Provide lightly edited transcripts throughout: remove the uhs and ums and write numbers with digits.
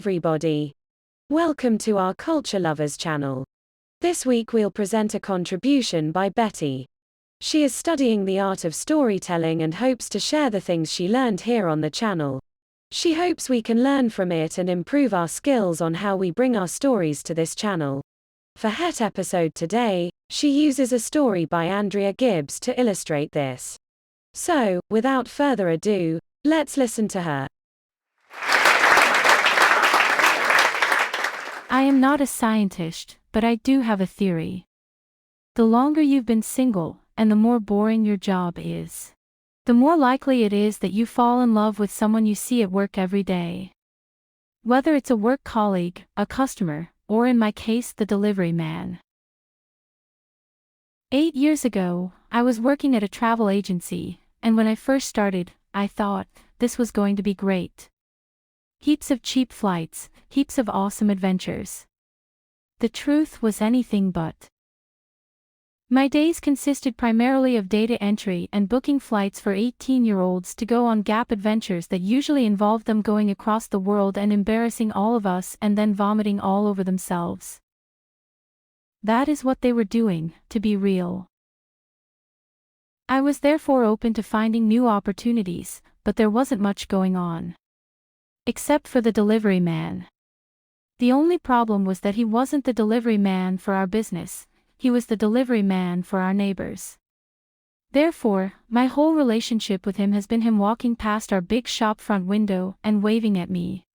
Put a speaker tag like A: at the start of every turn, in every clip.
A: everybody. Welcome to our Culture Lovers channel. This week we'll present a contribution by Betty. She is studying the art of storytelling and hopes to share the things she learned here on the channel. She hopes we can learn from it and improve our skills on how we bring our stories to this channel. For her episode today, she uses a story by Andrea Gibbs to illustrate this. So, without further ado, let's listen to her.
B: I am not a scientist, but I do have a theory. The longer you've been single, and the more boring your job is, the more likely it is that you fall in love with someone you see at work every day. Whether it's a work colleague, a customer, or in my case the delivery man. 8 years ago, I was working at a travel agency, and when I first started, I thought, this was going to be great. Heaps of cheap flights, heaps of awesome adventures. The truth was anything but. My days consisted primarily of data entry and booking flights for 18-year-olds to go on gap adventures that usually involved them going across the world and embarrassing all of us and then vomiting all over themselves. That is what they were doing, to be real. I was therefore open to finding new opportunities, but there wasn't much going on. Except for the delivery man. The only problem was that he wasn't the delivery man for our business, he was the delivery man for our neighbors. Therefore, my whole relationship with him has been him walking past our big shop front window and waving at me.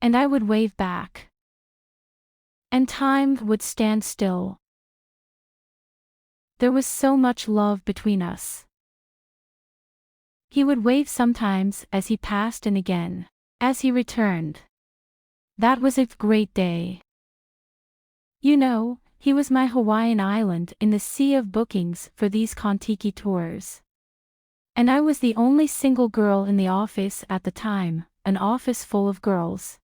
B: And I would wave back. And time would stand still. There was so much love between us. He would wave sometimes as he passed and again, as he returned. That was a great day. You know, he was my Hawaiian island in the sea of bookings for these Kontiki tours. And I was the only single girl in the office at the time, an office full of girls.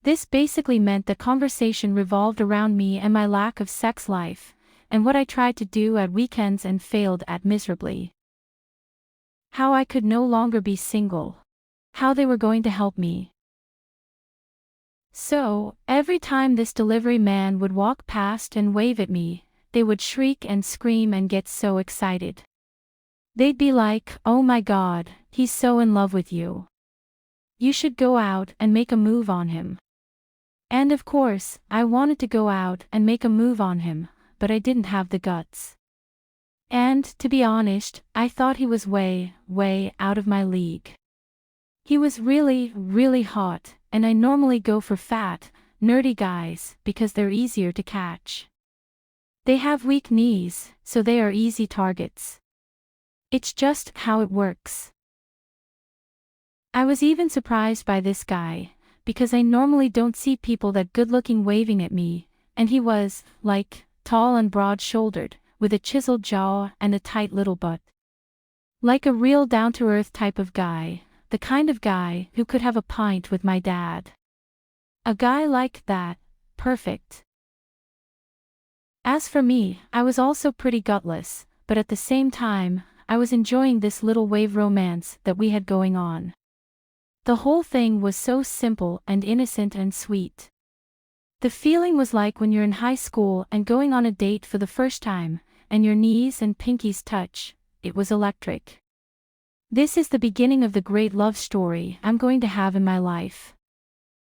B: This basically meant that conversation revolved around me and my lack of sex life, and what I tried to do at weekends and failed at miserably. How I could no longer be single. How they were going to help me. So, every time this delivery man would walk past and wave at me, they would shriek and scream and get so excited. They'd be like, "Oh my God, he's so in love with you. You should go out and make a move on him." And of course, I wanted to go out and make a move on him, but I didn't have the guts. And, to be honest, I thought he was way out of my league. He was really hot, and I normally go for fat, nerdy guys because they're easier to catch. They have weak knees, so they are easy targets. It's just how it works. I was even surprised by this guy, because I normally don't see people that good-looking waving at me, and he was, like, tall and broad-shouldered, with a chiseled jaw and a tight little butt. Like a real down-to-earth type of guy, the kind of guy who could have a pint with my dad. A guy like that, perfect. As for me, I was also pretty gutless, but at the same time, I was enjoying this little wave romance that we had going on. The whole thing was so simple and innocent and sweet. The feeling was like when you're in high school and going on a date for the first time, and your knees and pinkies touch. It was electric. This is the beginning of the great love story I'm going to have in my life.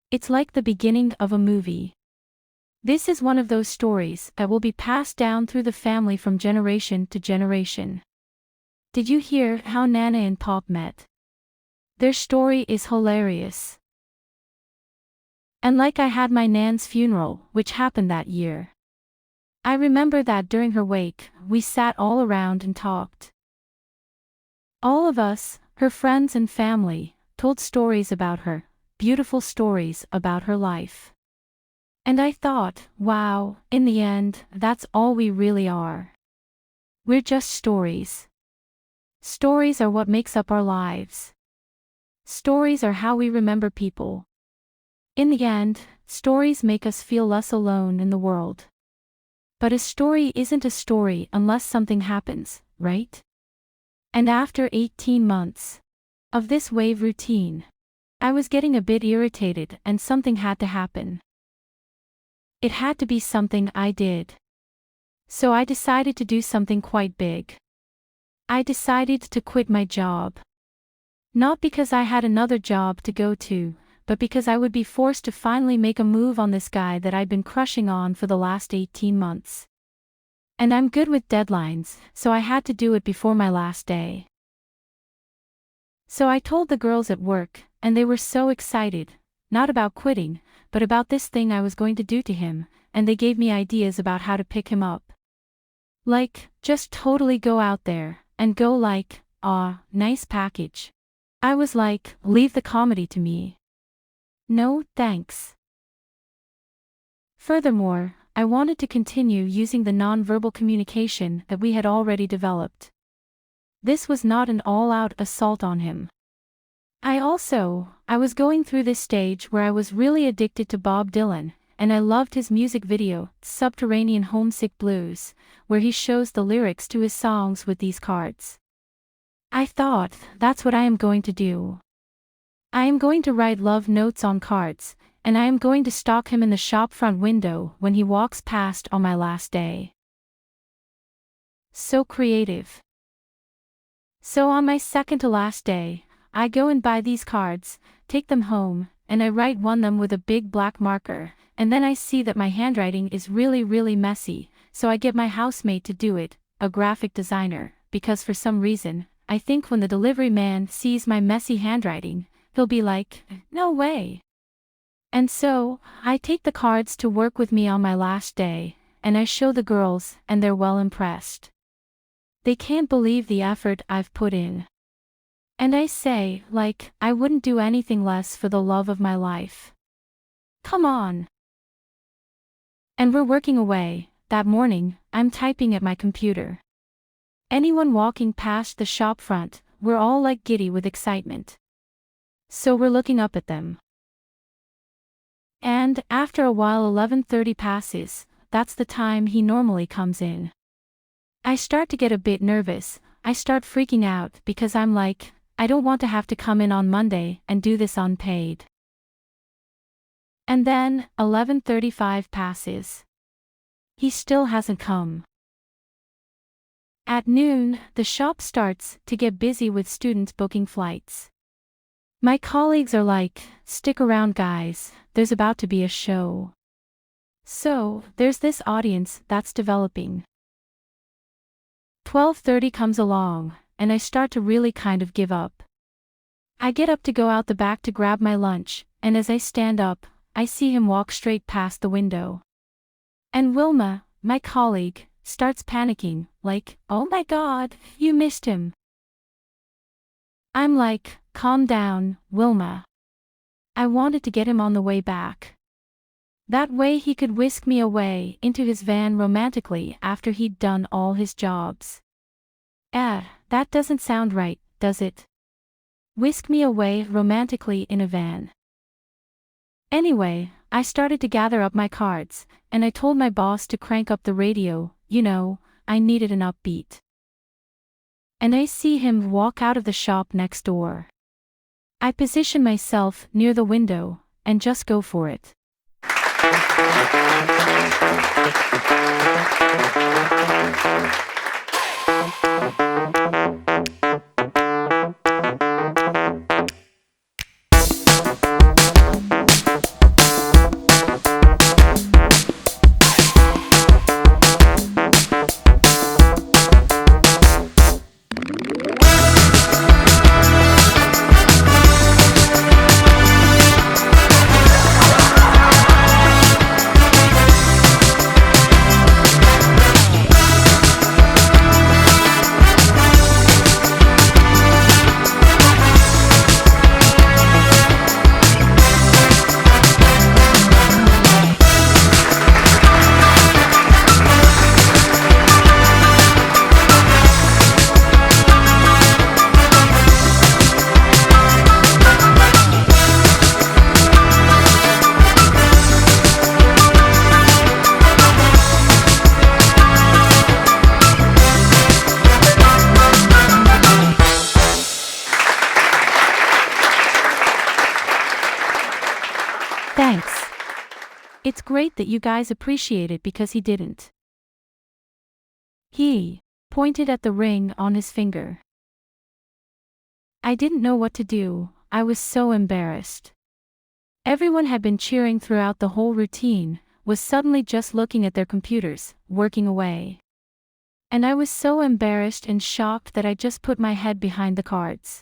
B: It's like the beginning of a movie. This is one of those stories that will be passed down through the family from generation to generation. Did you hear how Nana and Pop met? Their story is hilarious. And like I had my Nan's funeral, which happened that year. I remember that during her wake, we sat all around and talked. All of us, her friends and family, told stories about her, beautiful stories about her life. And I thought, wow, in the end, that's all we really are. We're just stories. Stories are what makes up our lives. Stories are how we remember people. In the end, stories make us feel less alone in the world. But a story isn't a story unless something happens, right? And after 18 months of this wave routine, I was getting a bit irritated and something had to happen. It had to be something I did. So I decided to do something quite big. I decided to quit my job. Not because I had another job to go to, but because I would be forced to finally make a move on this guy that I'd been crushing on for the last 18 months. And I'm good with deadlines, so I had to do it before my last day. So I told the girls at work, and they were so excited, not about quitting, but about this thing I was going to do to him, and they gave me ideas about how to pick him up. Like, just totally go out there, and go like, "Aw, nice package." I was like, leave the comedy to me. No, thanks. Furthermore, I wanted to continue using the non-verbal communication that we had already developed. This was not an all-out assault on him. I was going through this stage where I was really addicted to Bob Dylan, and I loved his music video, Subterranean Homesick Blues, where he shows the lyrics to his songs with these cards. I thought, that's what I am going to do. I am going to write love notes on cards, and I am going to stalk him in the shop front window when he walks past on my last day. So creative. So on my second to last day, I go and buy these cards, take them home, and I write them with a big black marker, and then I see that my handwriting is really messy, so I get my housemate to do it, a graphic designer, because for some reason, I think when the delivery man sees my messy handwriting, he'll be like, no way. And so, I take the cards to work with me on my last day, and I show the girls, and they're well impressed. They can't believe the effort I've put in. And I say, like, I wouldn't do anything less for the love of my life. Come on. And we're working away. That morning, I'm typing at my computer. Anyone walking past the shop front, we're all like giddy with excitement. So we're looking up at them. And, after a while 11:30 passes, that's the time he normally comes in. I start to get a bit nervous, I start freaking out because I'm like, I don't want to have to come in on Monday and do this unpaid. And then, 11:35 passes. He still hasn't come. At noon, the shop starts to get busy with students booking flights. My colleagues are like, stick around guys, there's about to be a show. So, there's this audience that's developing. 12:30 comes along, and I start to really kind of give up. I get up to go out the back to grab my lunch, and as I stand up, I see him walk straight past the window. And Wilma, my colleague, starts panicking, like, oh my God, you missed him. I'm like, calm down, Wilma. I wanted to get him on the way back. That way he could whisk me away into his van romantically after he'd done all his jobs. That doesn't sound right, does it? Whisk me away romantically in a van. Anyway, I started to gather up my cards, and I told my boss to crank up the radio, I needed an upbeat. And I see him walk out of the shop next door. I position myself near the window, and just go for it. It's great that you guys appreciate it because he didn't. He pointed at the ring on his finger. I didn't know what to do, I was so embarrassed. Everyone had been cheering throughout the whole routine, was suddenly just looking at their computers, working away. And I was so embarrassed and shocked that I just put my head behind the cards.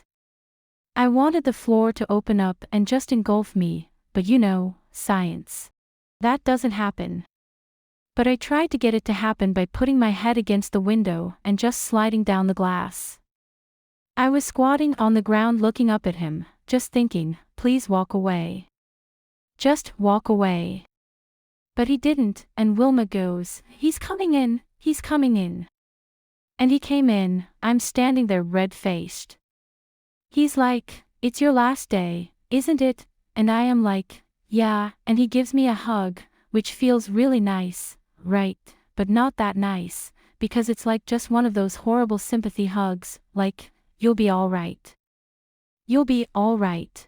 B: I wanted the floor to open up and just engulf me, but you know, science. That doesn't happen. But I tried to get it to happen by putting my head against the window and just sliding down the glass. I was squatting on the ground looking up at him, just thinking, please walk away. Just walk away. But he didn't, and Wilma goes, he's coming in, he's coming in. And he came in, I'm standing there red-faced. He's like, it's your last day, isn't it? And I am like, yeah, and he gives me a hug, which feels really nice, right, but not that nice, because it's like just one of those horrible sympathy hugs, like, you'll be all right. You'll be all right.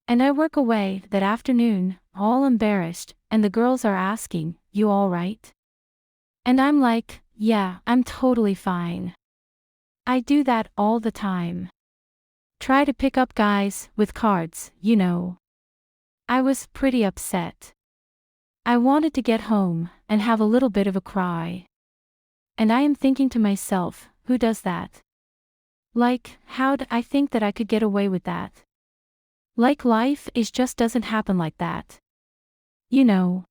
B: And I work away that afternoon, all embarrassed, and the girls are asking, you all right? And I'm like, yeah, I'm totally fine. I do that all the time. Try to pick up guys with cards, you know. I was pretty upset. I wanted to get home and have a little bit of a cry. And I am thinking to myself, who does that? Like, how'd I think that I could get away with that? Like life just doesn't happen like that. You know.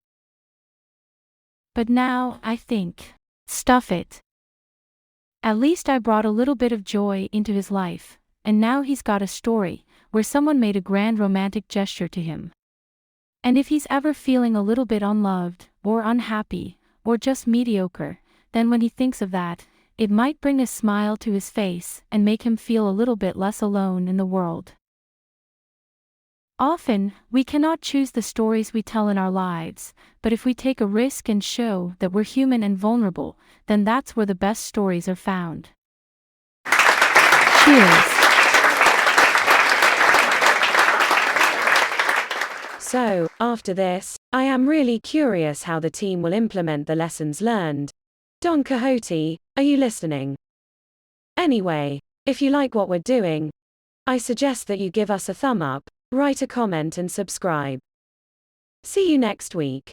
B: But now, I think, stuff it. At least I brought a little bit of joy into his life, and now he's got a story, where someone made a grand romantic gesture to him. And if he's ever feeling a little bit unloved, or unhappy, or just mediocre, then when he thinks of that, it might bring a smile to his face and make him feel a little bit less alone in the world. Often, we cannot choose the stories we tell in our lives, but if we take a risk and show that we're human and vulnerable, then that's where the best stories are found. Cheers!
A: So, after this, I am really curious how the team will implement the lessons learned. Don Quixote, are you listening? Anyway, if you like what we're doing, I suggest that you give us a thumb up, write a comment and subscribe. See you next week.